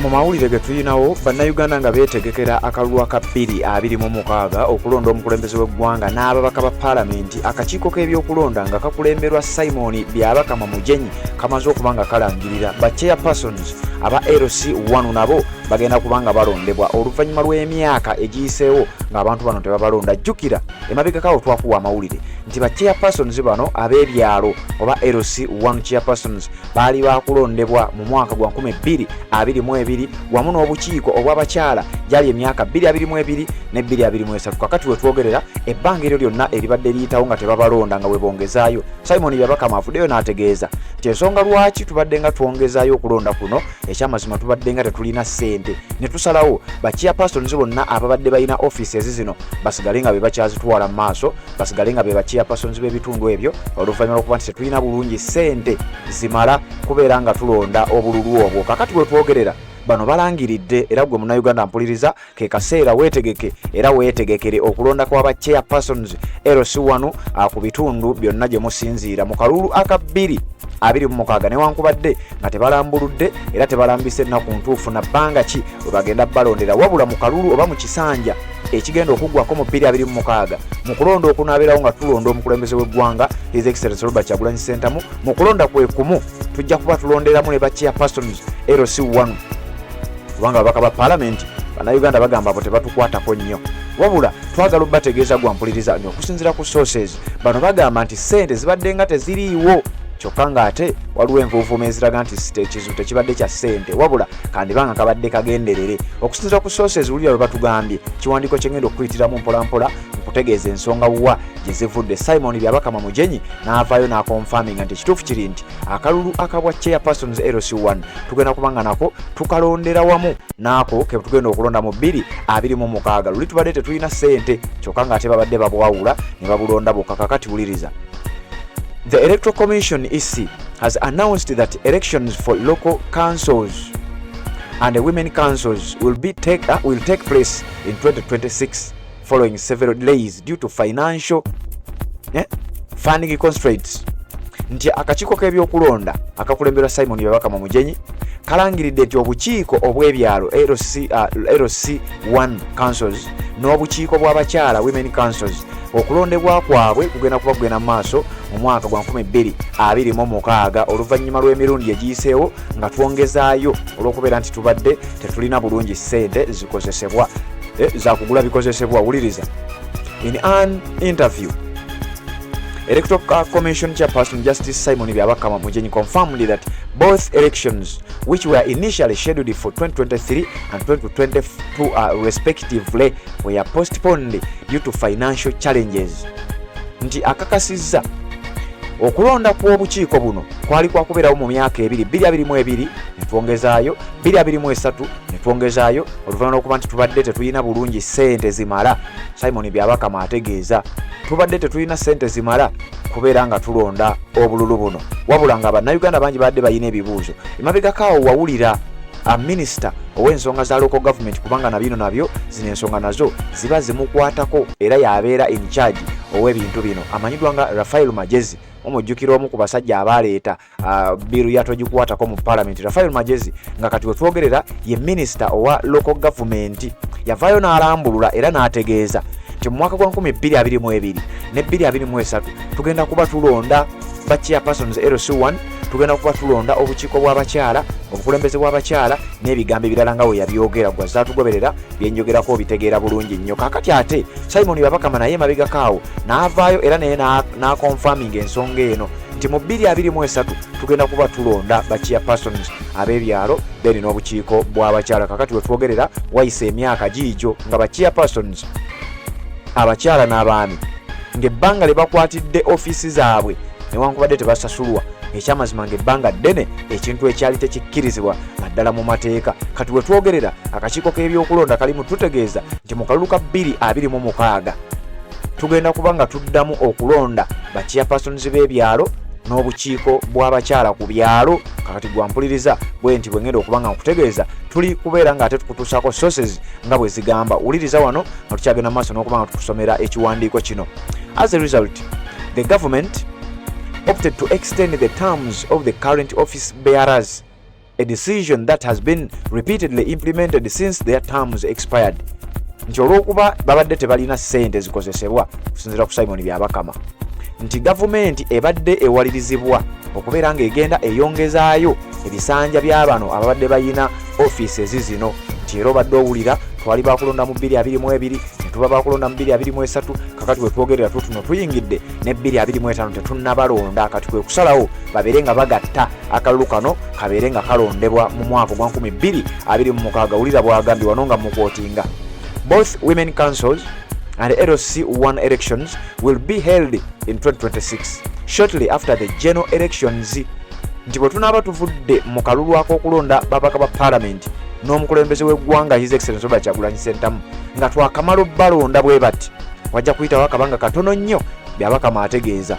mu mawulire ge tuyinawo bannayuganda nga beetegekera akalulu aka 2026 okulonda omukulembeze w'eggwanga n'ababaka ba paalamenti. Akakiiko k'ebyokulonda nga kakulemberwa Simon Byabakama Mujenyi kamaze okuba nga kalangirira ba chairpersons aba LC1 nabo bagenda kubanga balondebwa oluvannyuma lw'emyaka egiyiseewo ng'abantu bano tebabalonda. Jjukira emabegakawo twakuwa amawulire nti ba chairpersons bano ab'ebyalo oba LC1 chairpersons baali bakulondebwa mu mwaka gwa 2022 wamu n'obukiiko obw'abakyala gyali emyaka 2022 ne 2023. Kakati we twogerera ebbanga eryo lyonna eribadde liyitawo nga tebabalonda nga we bongezaayo. Simon Byabakama afuddeyo n'ategeeza nti ensonga lwaki tubadde nga twongezaayo okulonda kuno ekyamazima tubadde nga tetulina ssente ne tusalawo ba chairpersons bonna ababadde balina offices zino basigale nga be bakyazitwala mu maaso, basigale nga be ba chairpersons b'ebitundu ebyo oluvannyuma lw'okuba nti tetulina bulungi ssente zimala kubeera nga tulonda obululu obwo. Kakati we twogerera bano balangiridde era gwe munnayuganda mpuliriza ke kaseera weetegeke era weetegekere okulonda kw'aba chairpersons LC1 ku bitundu byonna gye musinziira mu kalulu aka 2026 newankubadde nga tebalambuludde era tebalambise ennaku ntuufu na bbanga ki we bagenda balondera, wabula mu kalulu oba mu kisanja ekigenda okuggwako mu 2026 mu kulonda okunaabirawo nga tulonda omukulembeze w'eggwanga His Excellency Robert Kyagulanyi Ssentamu. Mu kulonda kwe kumu tujja kuba tulonderamu ne ba chairpersons LC1 kubanga ababaka ba paalamenti bannayuganda bagamba abo tebatukwatako nnyo, wabula twagala obbategeeza gwampuliriza nti okusinziira ku sources bano bagamba nti ssente zibadde nga teziriiwo kyokka ng'ate waliwo envuuvuuma eziraga nti ekizibu tekibadde kya ssente wabula kandibanga kabadde kagenderere. Okusinziira ku sources wulira bwe batugambye kiwandiiko kyengenda okuyitiramu mpolampola okutegeeza ensonga wa gye zivudde. Simon Byabakama Mujenyi n'avaayo n'akonfaminga nti ekituufu kiri nti akalulu akabwa chairpersons LC1 tugenda kubanga nako tukalondera wamu naako ke tugenda okulonda mu 2026. Luli tubadde tetulina ssente kyokka ng'ate babadde babwawula ne babulonda bokka. Kakati wuliriza. The Electoral Commission EC has announced that elections for local councils and women councils will take place in 2026 following several delays due to financial funding constraints. Nti akakiiko k'ebyokulonda akakulemberwa Simon Byabakama Mujenyi kalangiridde nti obukiiko obw'ebyalo LC1 councils n'obukiiko bw'abakyala women councils okulondebwa kwabwe kugenda kuba kugenda mu maaso mu mwaka gwa 2026 oluvannyuma lw'emirundi egiyiseewo nga twongezaayo olw'okubeera nti tubadde tetulina bulungi ssente zikozesebwa za kugula bikozesebwa. Wuliriza. In an interview, Electoral Commission Chairperson Justice Simon Byabakama Mujenyi confirmed that both elections, which were initially scheduled for 2023 and 2022 respectively, were postponed due to financial challenges. Nti akakasizza okulonda kw'obukiiko buno kwali kwakubeerawo mu myaka ebiri 2022 ne twongezaayo 2023 ne twongezaayo oluvannyuma lw'okuba nti tubadde tetulina bulungi ssente zimala. Simon Byabakama ategeeza tubadde tetulina ssente zimala kubeera nga tulonda obululu buno, wabula nga bannayuganda bangi badde bayina ebibuuzo. Emabegakaawo wawulira minisita ow'ensonga za local government kubanga nabyo zino ensonga nazo ziba zimukwatako era yabeera in charge ow'ebintu bino amanyidwa nga Rafael Magezi omujjukira omu ku basajja abaleeta biru yatogikwatako mu parliament. Rafael Magezi nga kati we twogerera ye minisita owa local government yavaayo n'alambulula era n'ategeeza nti mu mwaka gwa 2022 ne 2023 tugenda kuba tulonda ba chairpersons LC1, tugenda kuba tulonda obukiiko bw'abakyala obukulembeze bw'abakyala n'ebigambo ebirala nga we yabyogera gwa zaatugoberera byenjogerako obitegeera bulungi nnyo. Kakati ate Simon Byabakama naye mabegakaawo n'avaayo era naye n'akonfaminga ensonga eno nti mu 2023 tugenda kuba tulonda ba chairpersons ab'ebyalo then n'obukiiko bw'abakyala. Kakati we twogerera wayise emyaka giigyo nga ba chairpersons abakyala n'abaami ng'ebbanga lye bakwatidde ofiisi zaabwe newankubadde tebasasulwa ekyamazima ng'ebbanga ddene ekintu ekyali tekikkirizibwa naddala mu mateeka. Kati we twogerera akakiiko k'ebyokulonda kalimu tutegeeza nti mu kalulu ka 2026 tugenda kuba nga tuddamu okulonda ba chairpersons b'ebyalo n'obukiiko bw'abakyala ku byalo. Kakati gwampuliriza bwe nti bwengenda okuba nga nkutegeeza tuli kubeera nga ate tukutuusaako sources nga bwe zigamba. Wuliriza wano nga tukyagenda maaso n'okuba nga tukusomera ekiwandiiko kino. As a result, the government opted to extend the terms of the current office bearers a decision that has been repeatedly implemented since their terms expired. Nti olw'okuba babadde tebalina ssente zikozesebwa kusinziira ku Simon Byabakama, nti gavumenti ebadde ewalirizibwa okubeera ng'egenda eyongezaayo ebisanja by'abano ababadde bayina ofiisi zino, nti era obadde owulira twali bakulonda mu 2022 ne tuba bakulonda mu 2023 kakati we twogerera tuno tuyingidde ne 2025 tetunnabalonda, kati kwe kusalawo babeere nga bagatta akalulu kano kabeere nga kalondebwa mu mwaka gwa 2026. Wulira bwagambye wano nga mukwotinga. Both women councils and LC1 elections will be held in 2026 shortly after the general elections. Nti bwe tunaaba tuvudde mu kalulu ak'okulonda babaka ba parliament n'omukulembeze w'eggwanga His Excellency Robert Kyagulanyi Ssentamu nga twakamala obbalonda bwe bati wajja kuyitawo akabanga katono nnyo Byabakama ategeeza.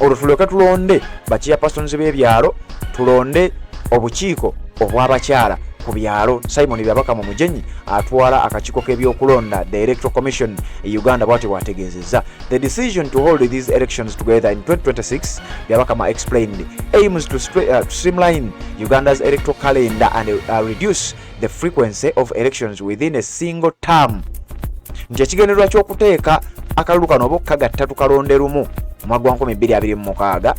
Olwo tulyoke tulonde bachairpersons b'ebyalo, tulonde obukiiko obw'abakyala ku byalo. Simon Byabakama Mujenyi atwala akakiiko k'ebyokulonda, the Electoral Commission e Uganda, bwati bwategeezezza. The decision to hold these elections together in 2026, Byabakama explained, aims to streamline Uganda's electoral calendar and reduce the frequency of elections within a single term. Nti ekigendererwa ky'okuteeka akalulu kano oba okukagatta tukalonde lumu mu mwaka gwa 2026,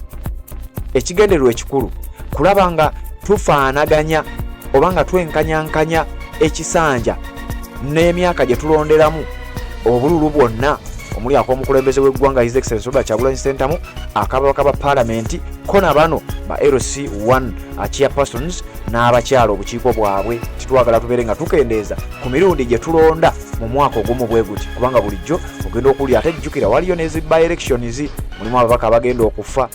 ekigendererwa ekikulu kulaba nga tufaanaganya oba nga twenkanyankanya ekisanja n'emyaka gye tulonderamu obululu bwonna, omuli ak'omukulembeze w'eggwanga His Excellency Robert Kyagulanyi Ssentamu, akabaka ba parliament ko na bano ba LC1 chairpersons n'abakyala obukiiko bwabwe. Titwagala tubeere nga tukendeeza ku mirundi gye tulonda mu mwaka ogumu bwe guti, kubanga bulijjo ogenda okuli ate jjukira waliyo n'ezibba elections, mulimu ababaka abagenda okufa,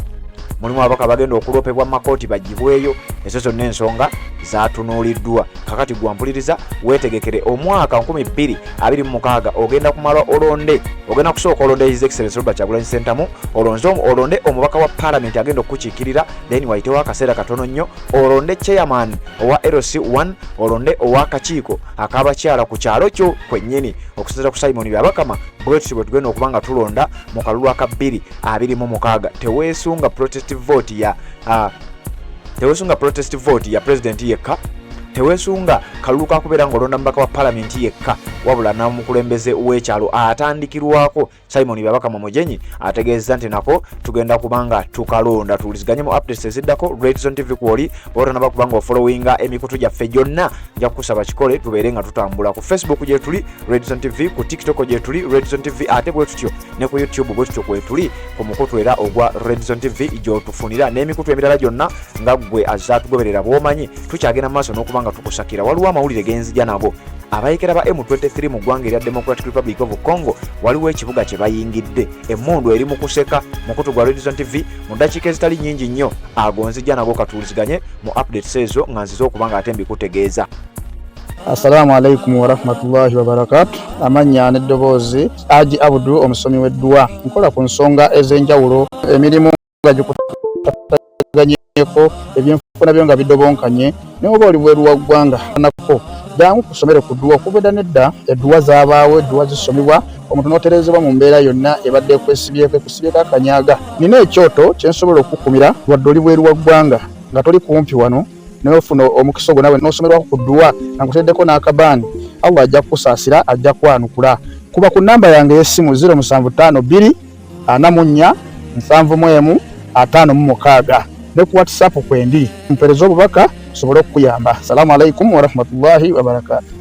mulimu ababaka abagenda okulopebwa mu makooti bagibweyo. Ezo zonna ensonga zatunuuliddwa. Kakati gwampuliriza weetegekere omwaka 2026 ogenda kumala olonde, ogenda kusooka olonde His Excellency Robert Kyagulanyi Ssentamu, olonde omubaka wa parliament agenda okukiikirira, then wayitewo akaseera katono nnyo olonde chairman owa LC1, olonde owa kakiiko ak'abakyala ku kyalo kyo kwennyini. Okusinziira ku Simon Byabakama, bwetutyo bwe tugenda okubanga tulonda mu kalulu aka 2026. Teweesunga protest vote ya president yekka, teweesunga kalulu kakubeera ng'olonda mubaka wa parliament yekka, wabula n'omukulembeze w'ekyalo atandikirwako. Simon Byabakama Mujenyi ategeeza nti nako tugenda kubanga tukalonda. Tuwuliziganye mu updates eziddako. Red Zone TV kwoli bw'ota naba kubanga ofollowinga emikutu gyaffe gyonna, nja kukusaba kikole tubeere nga tutambula. Ku Facebook gye tuli Red Zone TV, ku TikTok gye tuli Red Zone TV, ate bwe tutyo ne ku YouTube bwe tutyo kwe tuli ku mukutu era ogwa Red Zone TV gy'otufunira, n'emikutu emirala gyonna nga gwe azatugoberera bw'omanyi. Tukyagenda maaso n'okubanga tukusakira. Waliwo amawulire genzija nago. Abayekera ba M23 mu ggwanga erya Democratic Republic of Congo waliwo ekibuga kye bayingidde. Emmundu eri mu kuseka. Mukutu gwa Red Zone TV mu ddakiika ezitali nnyingi nnyo ago nzija nago katuuliziganye mu updates ezo nga nziza okubanga ate mbikutegeeza. Assalamu alaikum wa rahmatullahi wa barakatuh. Amanya n'eddoboozi Aji Abudu, omusomi w'eddua. Nkola ku nsonga ez'enjawulo, emirimu nga gikutaganyeko, ebyenfuna byo nga bidobonkanye, ne oba oli bweru wa ggwanga nako jangu kusomere ku ddua. Okubeda nedda eddua zaabaawo, eddua zisomibwa, omuntu n'oterezebwa mu mbeera yonna ebadde ekwesibyeko akanyaga. Nina ekyoto kye nsobola okukumira wadde oli bweru wa ggwanga nga toli kumpi wano, n'ofuna omukisa ogwo nawe n'osomerwako ku ddua nga nkuteddeko n'akabaani. Allah ajja kukusaasira, ajja kwanukula. Kuba ku nnamba yange y'essimu 0752 44 71 56 ne ku WhatsApp kwendi mpereza obubaka sobole okuyamba. Assalamu alaikum wa rahmatullahi wa barakatuh.